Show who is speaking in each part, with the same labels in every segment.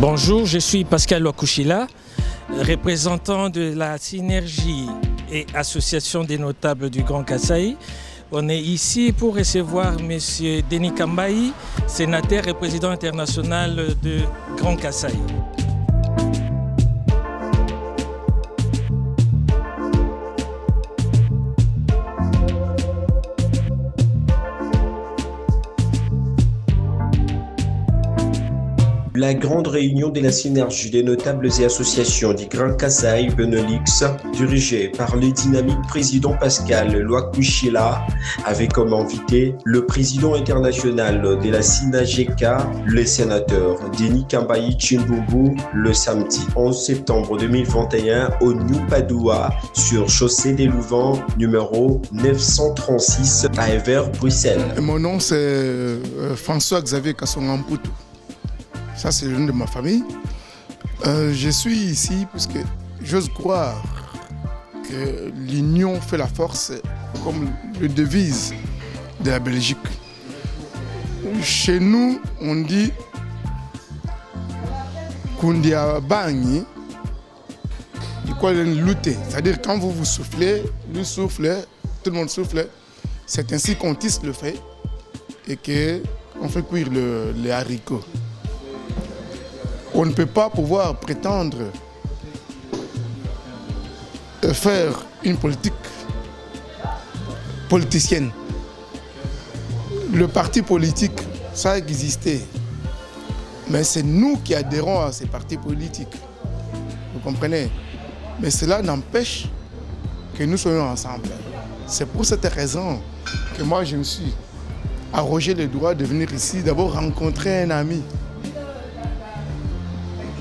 Speaker 1: Bonjour, je suis Pascal Wakouchila, représentant de la Synergie et Association des notables du Grand Kasaï. On est ici pour recevoir M. Denis Kambayi, sénateur et président international de Grand Kasaï.
Speaker 2: La grande réunion de la synergie des notables et associations du Grand Kasaï Benelux, dirigée par le dynamique président Pascal Wakouchila, avait comme invité le président international de la SINAGECA, le sénateur Denis Kambayi Chimboubou, le samedi 11 septembre 2021 au New Padua, sur chaussée des Louvans, numéro 936 à Evere, Bruxelles.
Speaker 3: Mon nom c'est François-Xavier Kassongamputu. Ça, c'est le nom de ma famille. Je suis ici parce que j'ose croire que l'union fait la force, comme le devise de la Belgique. Chez nous, on dit Kundia Bani, il quoi lutter. C'est-à-dire quand vous vous soufflez, lui souffle, tout le monde souffle. C'est ainsi qu'on tisse le fait et qu'on fait cuire les haricots. On ne peut pas pouvoir prétendre faire une politique politicienne. Le parti politique, ça a existé. Mais c'est nous qui adhérons à ces partis politiques. Vous comprenez? Mais cela n'empêche que nous soyons ensemble. C'est pour cette raison que moi je me suis arrogé le droit de venir ici, d'abord rencontrer un ami.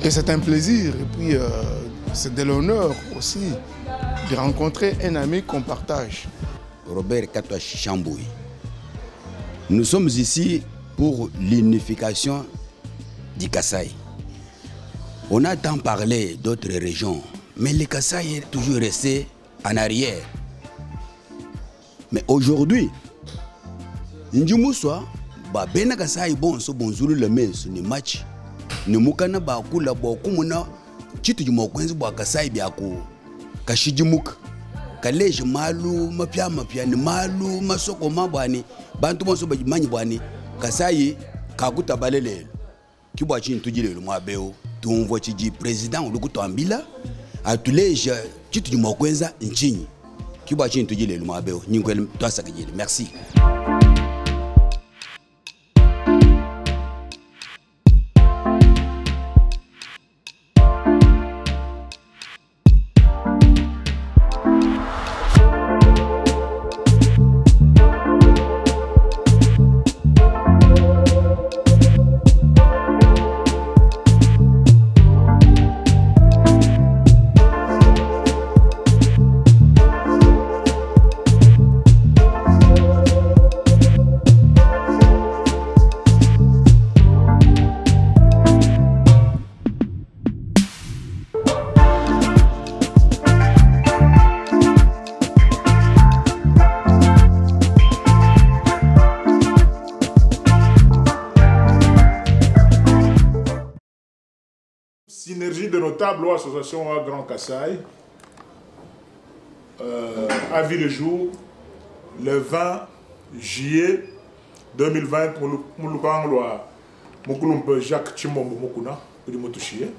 Speaker 3: Et c'est un plaisir, et puis c'est de l'honneur aussi de rencontrer un ami qu'on partage.
Speaker 4: Robert Katouachi Chambouy. Nous sommes ici pour l'unification du Kasaï. On a tant parlé d'autres régions, mais le Kasaï est toujours resté en arrière. Mais aujourd'hui, Ndjumusoa, Ben Kasaï bon so bonjour le main sur le match. Ni mukana ba kula ba kumuna chitu juma kwenzi ba Kasai byako kashijimuk kaleje malu mapya ni malu masoko mabwani bantu bonso bajimanyi bwani Kasai kakuta balele kibwa chintu tujilelo mwabeo tumvo chiji president ulukutwambila atuleje chitu juma kwenza nchinyi kibwa chintu tujilelo mwabeo nyingwele twasakijile. Merci.
Speaker 5: Synergie de notables ou association à Grand Kasaï a vu le jour le 20 juillet 2020 pour Jacques Chimombo Mokuna, pour le Motouchier,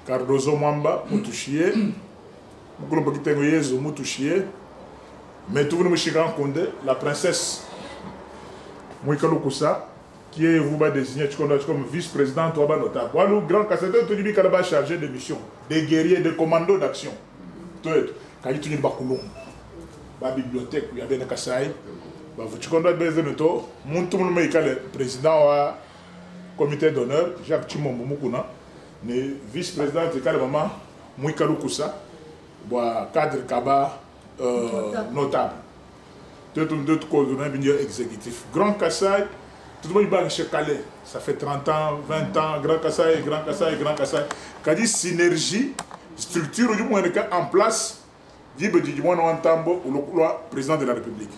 Speaker 5: Cardozo Mwamba Motouchier, Mokulumpa Kitengoyezo Motouchier, mais tout le monde Konde, la princesse Mwikalo Koussa, qui est vous désigné comme vice-président Touaba notable. Le Grand Kasaï, tout le monde chargé de mission, des guerriers, des commandos d'action. Quand il y a la bibliothèque, il y a des Kasaï, vous avez besoin de tout. Le président du comité d'honneur, Jacques Chimombo Mokuna, le vice-président de Kalabama, Mwikalu Koussa, cadre Kaba notable. Deux causes exécutif. Grand Kasaï, tout le monde est chez Calais. Ça fait 30 ans, 20 ans, Grand Kasaï, Grand Kasaï, Grand Kasaï. Quand il y a synergie, structure en place, il y a le président de la République.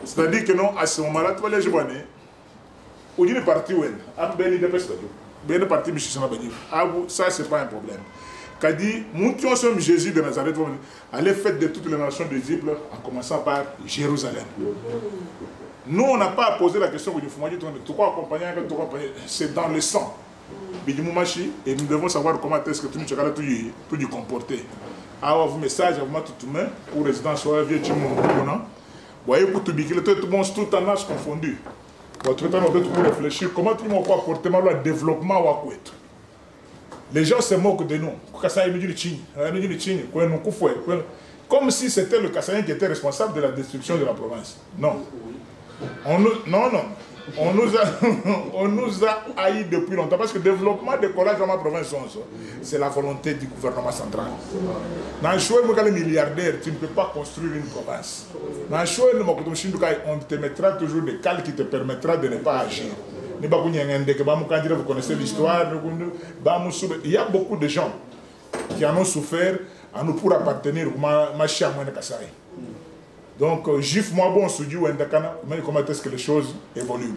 Speaker 5: C'est-à-dire que non, à ce moment-là, tu vas les jouer. au d'une partie où elle parti ça c'est pas un problème. Qu'a dit montions sommes Jésus de Nazareth allez faites de toutes les nations des disciples en commençant par Jérusalem. Nous on n'a pas posé la question du fond tu crois accompagner c'est dans le sang. Et nous devons savoir comment est-ce que tu peux du comporter. Alors vous message avant tout main pour résidence soit vieux Timon. Voyez pour tout bikile tout le monde tout en âge confondu. Votre temps on doit tout réfléchir comment tu m'as pas porter mal le développement ou à quoi. Les gens se moquent de nous. Comme si c'était le Kassaïen qui était responsable de la destruction de la province. Non. On nous a haïs depuis longtemps parce que le développement des collages dans ma province, c'est la volonté du gouvernement central. Dans le choix de milliardaire, tu ne peux pas construire une province. Dans le choix de on te mettra toujours des cales qui te permettra de ne pas agir. Vous connaissez l'histoire. Il y a beaucoup de gens qui en ont souffert à nous pour appartenir à Kassaï. Donc, Juif, moi, bon, mais comment est-ce que les choses évoluent?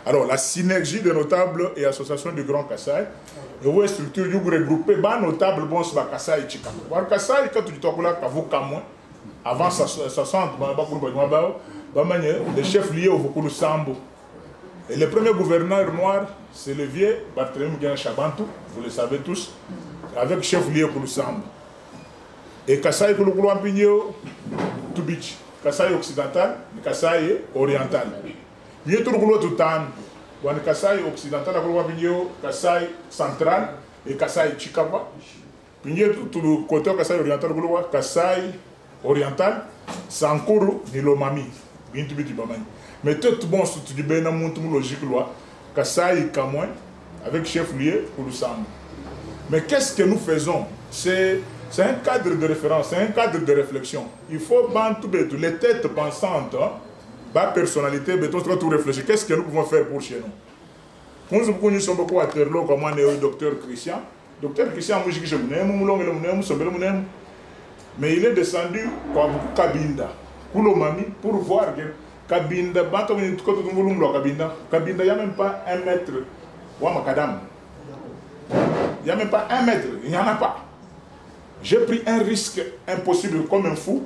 Speaker 5: Alors, la synergie des notables et associations du Grand Kassaï, et où est structure du regroupé, bah, notables, bon, c'est Kassaï et Chikama. Kassaï, quand tu dis que vous Kamouin, avant 60, les chefs liés au Vokulu Sambo. Et le premier gouverneur noir, c'est le vieux Barthélemy Guérin Chabantou, vous le savez tous, avec chef lié pour le Sambo. Et Kassaï pour le Koulouan Pigno, Toubitch. Kassaï occidental, Kassaï oriental. Mieux tout le Koulouan Toutan, Kassaï occidental, Kassaï central et Kassaï Chikaba. Puis tout le côté Kassaï oriental, Kassaï oriental, Sankuru, Nilomami. Mais tout bon, si tu dis bien dans mon logique, Kassaï Kamouin, avec chef lié pour le Sambo. Mais qu'est-ce que nous faisons? C'est un cadre de référence, c'est un cadre de réflexion. Il faut les têtes pensantes, la personnalité, tout réfléchir. Qu'est-ce que nous pouvons faire pour chez nous? Nous sommes beaucoup à Terlo, comme on est le docteur Christian. Docteur Christian, mais il est descendu comme Kabinda, pour voir Kabinda, Kabinda, il n'y a même pas 1 mètre. Il n'y a même pas 1 mètre, il n'y en a pas. J'ai pris un risque impossible comme un fou.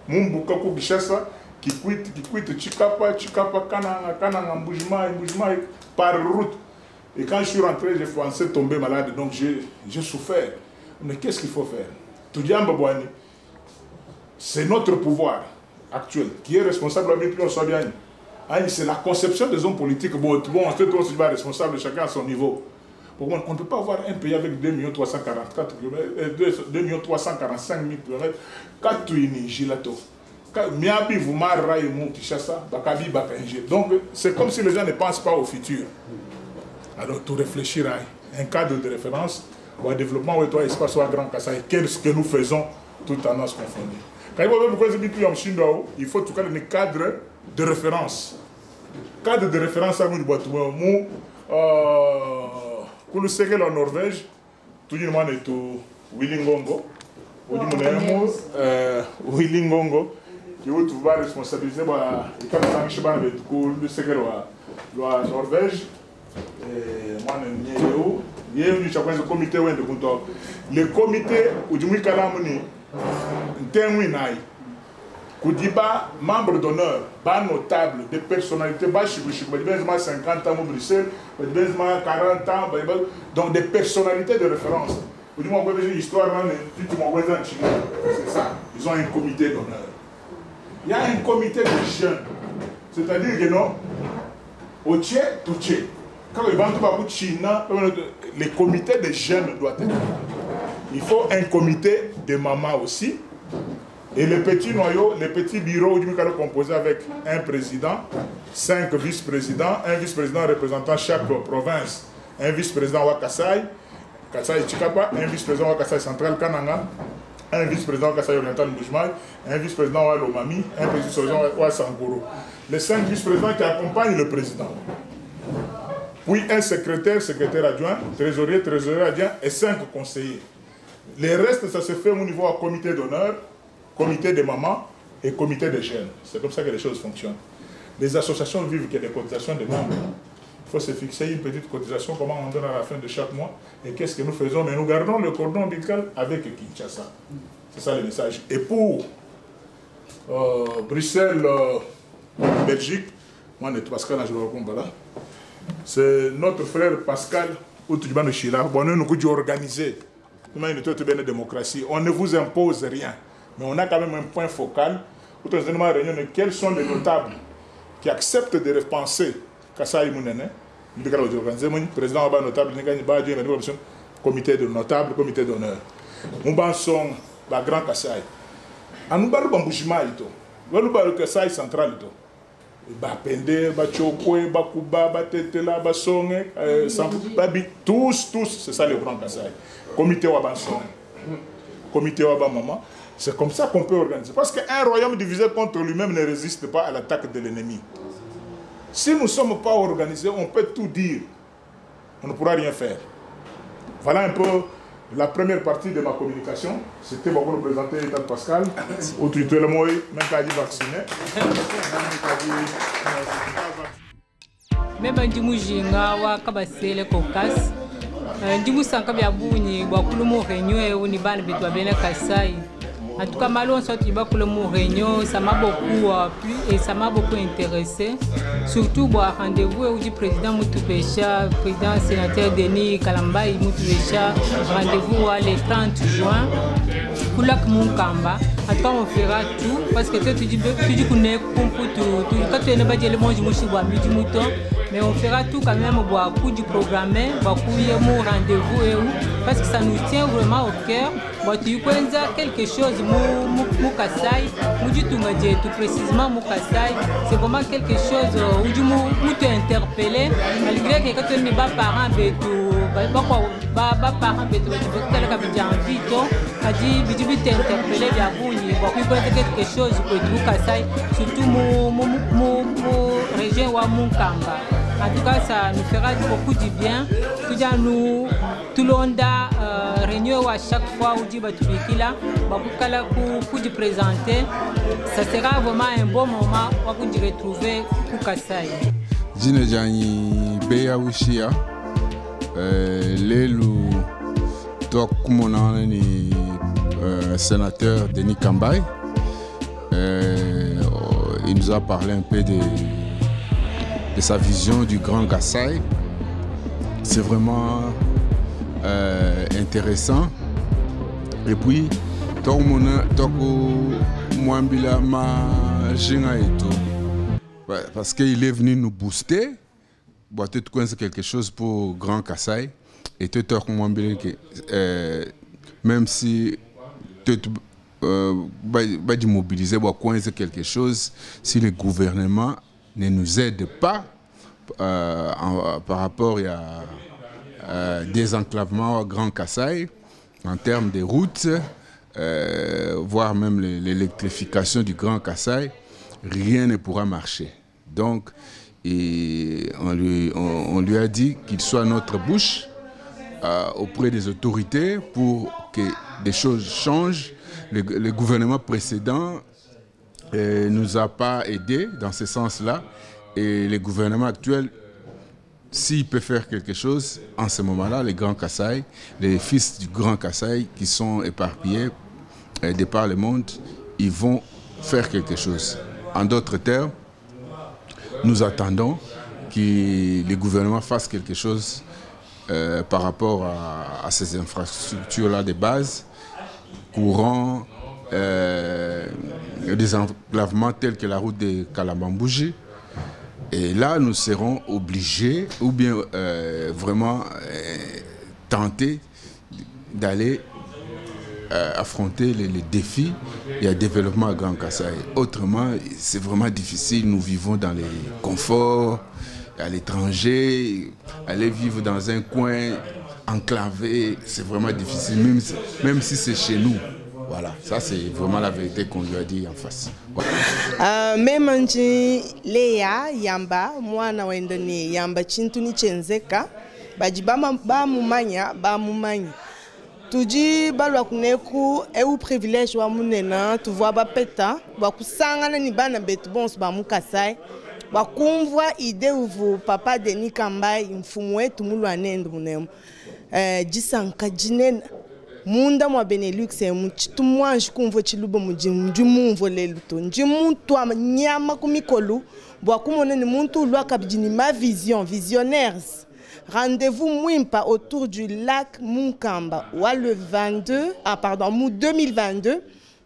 Speaker 5: Mumbukaku Gishasa qui quitte Chikapa, Kananga, Mboujma, par route. Et quand je suis rentré, j'ai pensé tomber malade, donc j'ai souffert. Mais qu'est-ce qu'il faut faire? C'est notre pouvoir actuel qui est responsable de la c'est la conception des hommes politiques. Bon, on sait tous responsable, chacun à son niveau. On ne peut pas avoir un pays avec 2 344 km, 2 345 000 km, 4 Gilato. Donc, c'est comme si les gens ne pensent pas au futur. Alors, tout réfléchir à un cadre de référence, au développement, où toi, espace, au Grand Kassaï, qu'est-ce que nous faisons tout en nos confondus. Il faut en tout cas un cadre de référence. Cadre de référence à nous, pour le Ségel en Norvège, tout le monde est au Willingongo. Willingongo, qui vous trouvez responsabilisé par le Ségel en Norvège. Le comité, le comité, Koudiba, membre d'honneur, bas notable, des personnalités, bas chikou, 50 ans au Bruxelles, 40 ans, donc des personnalités de référence. Vous dites, moi, j'ai l'histoire, c'est ça, ils ont un comité d'honneur. Il y a un comité de jeunes, c'est-à-dire que non, au Tché, tout Tché. Quand le banque va China, le comité de jeunes doit être là. Il faut un comité de mamans aussi. Et le petit noyau, le petit bureau du Mikalo composé avec un président, 5 vice-présidents, un vice-président représentant chaque province, un vice-président Wakasai, Kasai Chikapa, un vice-président Wakasai Central Kananga, un vice-président Kasai Oriental Mbujmai, un vice-président Walomami, un vice-président Wasankoro. Les 5 vice-présidents qui accompagnent le président. Puis un secrétaire, secrétaire adjoint, trésorier, trésorier adjoint et 5 conseillers. Les restes, ça se fait au niveau du comité d'honneur, comité des mamans et comité des jeunes. C'est comme ça que les choses fonctionnent. Les associations vivent que des cotisations des membres. Il faut se fixer une petite cotisation, comment on donne à la fin de chaque mois, et qu'est-ce que nous faisons. Mais nous gardons le cordon ombilical avec Kinshasa. C'est ça le message. Et pour Bruxelles, Belgique, moi, Pascal, c'est notre frère Pascal Outoudjibano Chila. Bon, nous avons organisé une démocratie. On ne vous impose rien, mais on a quand même un point focal. Quels sont les notables qui acceptent de repenser Kassai Mounene, le président Abba notable, comité de notables, comité d'honneur. Nous pensons la Grand Kassai. Nous parlons de Bouchima, nous parlons de Kassai central. Bapende, Bachokwe, Bakuba, Batetela, Basonge, tous, c'est ça le Grand Kassai. Comité Wabanson, comité Wabamama. C'est comme ça qu'on peut organiser. Parce qu'un royaume divisé contre lui-même ne résiste pas à l'attaque de l'ennemi. Si nous ne sommes pas organisés, on peut tout dire. On ne pourra rien faire. Voilà un peu la première partie de ma communication. C'était pour nous présenter État Pascal. Autorité le mot, même pas dit vacciné.
Speaker 6: Même si nous avons un Caucase, nous avons réunion et Kassai. En tout cas, Malon sorti pour le réunion, ça m'a beaucoup plu et ça m'a beaucoup intéressé. Surtout pour rendez-vous où le président Moutoupecha, le président sénateur Denis Kalambaï Moutoupecha, rendez-vous le 30 juin pour la Kamba. En tout cas, on fera tout parce que tu dis quand tu n'es pas dit le monde du mouton, mais on fera tout quand même pour du programme, pour mon rendez-vous et où parce que ça nous tient vraiment au cœur. Tu peux dire quelque chose, Kassai, tout précisément Kassai, c'est vraiment quelque chose où tu m'as interpellé, malgré que quand tu n'es pas parent, quelque chose pour Kassai, surtout mon région ou Kamba. En tout cas, ça nous fera beaucoup du bien. Tout le monde a réunion à chaque fois où dit Batubikila, pour te présenter. Ça sera vraiment un bon moment pour vous retrouver pour Kassai.
Speaker 7: Jinejani Beyaouchia, Lelu Tokumona ni sénateur Denis Kambaï. Il nous a parlé un peu de sa vision du Grand Kassai. C'est vraiment intéressant. Et puis, parce qu'il est venu nous booster. Tu connais quelque chose pour Grand Kassai. Et tu même si tu es mobilisé pour quelque chose, si le gouvernement ne nous aide pas par rapport à désenclavement au Grand Kassai, en termes de routes, voire même l'électrification du Grand Kassai, rien ne pourra marcher. Donc, on lui a dit qu'il soit notre bouche auprès des autorités pour que des choses changent. Le gouvernement précédent ne nous a pas aidés dans ce sens-là. Et le gouvernement actuel, s'il peut faire quelque chose, en ce moment-là, les Grands Kassai, les fils du Grand Kassai qui sont éparpillés de par le monde, ils vont faire quelque chose. En d'autres termes, nous attendons que le gouvernement fasse quelque chose par rapport à ces infrastructures-là de base, courant, des enclavements tels que la route de Kalambambouji. Et là, nous serons obligés, ou bien vraiment tenter d'aller affronter les défis et le développement à Grand Kassai. Autrement, c'est vraiment difficile. Nous vivons dans les conforts, à l'étranger, aller vivre dans un coin enclavé, c'est vraiment difficile, même si c'est chez nous. Voilà, ça c'est vraiment la vérité qu'on lui a dit en face. Voilà.
Speaker 8: Même si Léa Yamba, moi na wendoni Yamba chintuni chenzeka, baji ba mumanya. Tuji balwa kuneku eu privilège wa munena, tu vois ba peta, ba kusanga na ni bana betu bons ba mu Kassai. bakumvwa ide uvu papa Denis Kambai mfumu wetu mulu anendo munemu jisanka jinena munda mwa Benelux mchitu mwanji kumvo chilubo mjimumvo leluto njimuntu nyama kumikolu bwakumone ni muntu ulwa kabijini ma vision visionnaires. Rendez-vous Mwimpa autour du lac Munkamba le 22 2022.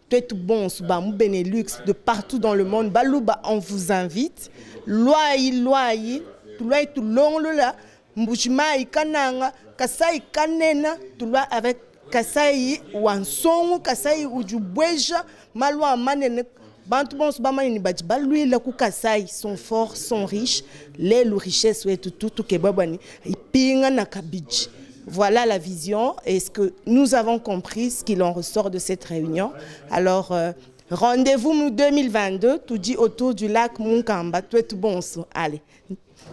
Speaker 8: Tout bon suba mu Benelux de partout dans le monde baluba on vous invite loyi tout long là mbushima ikananga kasai kanena tulwa avec kasai wansongo kasai ujubweja malwa manene bantu bon suba manini baji la ku kasai sont forts sont riches les richesses ouais tout ke babani ipinga na kabiji. Voilà la vision et ce que nous avons compris, ce qu'il en ressort de cette réunion. Alors, rendez-vous nous 2022, tout dit autour du lac Munkamba, tout est bon. Allez.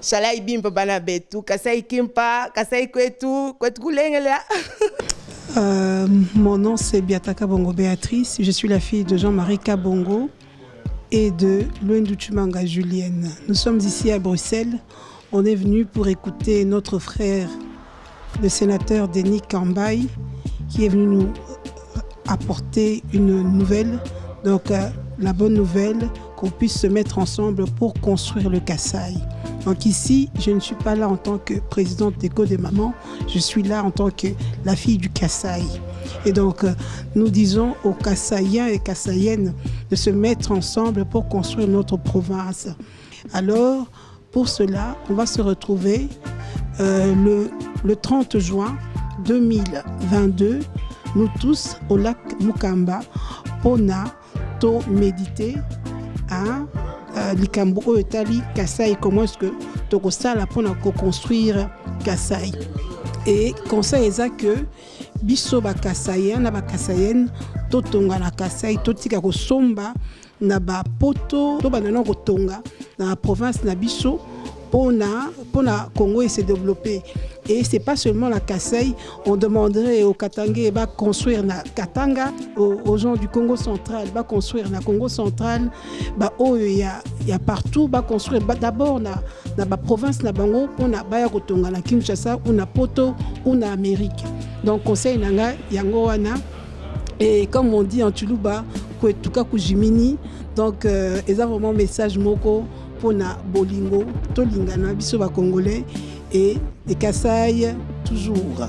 Speaker 8: Shalai bimpa banabetu, kasai kimpa, kasai kwetu, kwetu kulengela.
Speaker 9: Mon nom c'est Biataka Bongo Béatrice, je suis la fille de Jean-Marie Kabongo et de Loendoutumanga Julienne. Nous sommes ici à Bruxelles, on est venu pour écouter notre frère le sénateur Denis Kambai qui est venu nous apporter une nouvelle, donc la bonne nouvelle qu'on puisse se mettre ensemble pour construire le Kasaï. Donc ici, je ne suis pas là en tant que présidente d'Écho des Mamans, je suis là en tant que la fille du Kasaï. Et donc nous disons aux Kasaïens et Kasaïennes de se mettre ensemble pour construire notre province. Alors pour cela, on va se retrouver le 30 juin 2022, nous tous au lac Mukamba, Pona, to méditer à Likambo Oetali, Kasaï, comment est-ce que Tokosala pour construire Kasaï. Et conseil est que biso ba Kasaïen, na ba Kasaïen, totonga na Kasaï, totika ko somba na ba poto, to banana ko tonga dans la province na biso. Pour la Congo et se développer. Et ce n'est pas seulement la Kasaï, on demanderait aux Katangais de construire la Katanga, aux gens du Congo central, de construire la Congo central, il y a partout, de construire d'abord dans la province de Bango, pour la Kinshasa, ou na Poto, ou na Amérique. Donc, conseil nanga yangoana. Et comme on dit en Tuluba, Kwetuka Kujimini, donc, ils ont vraiment un message moko. Pona bolingo, tolingana biso ba congolais et Kasaï toujours.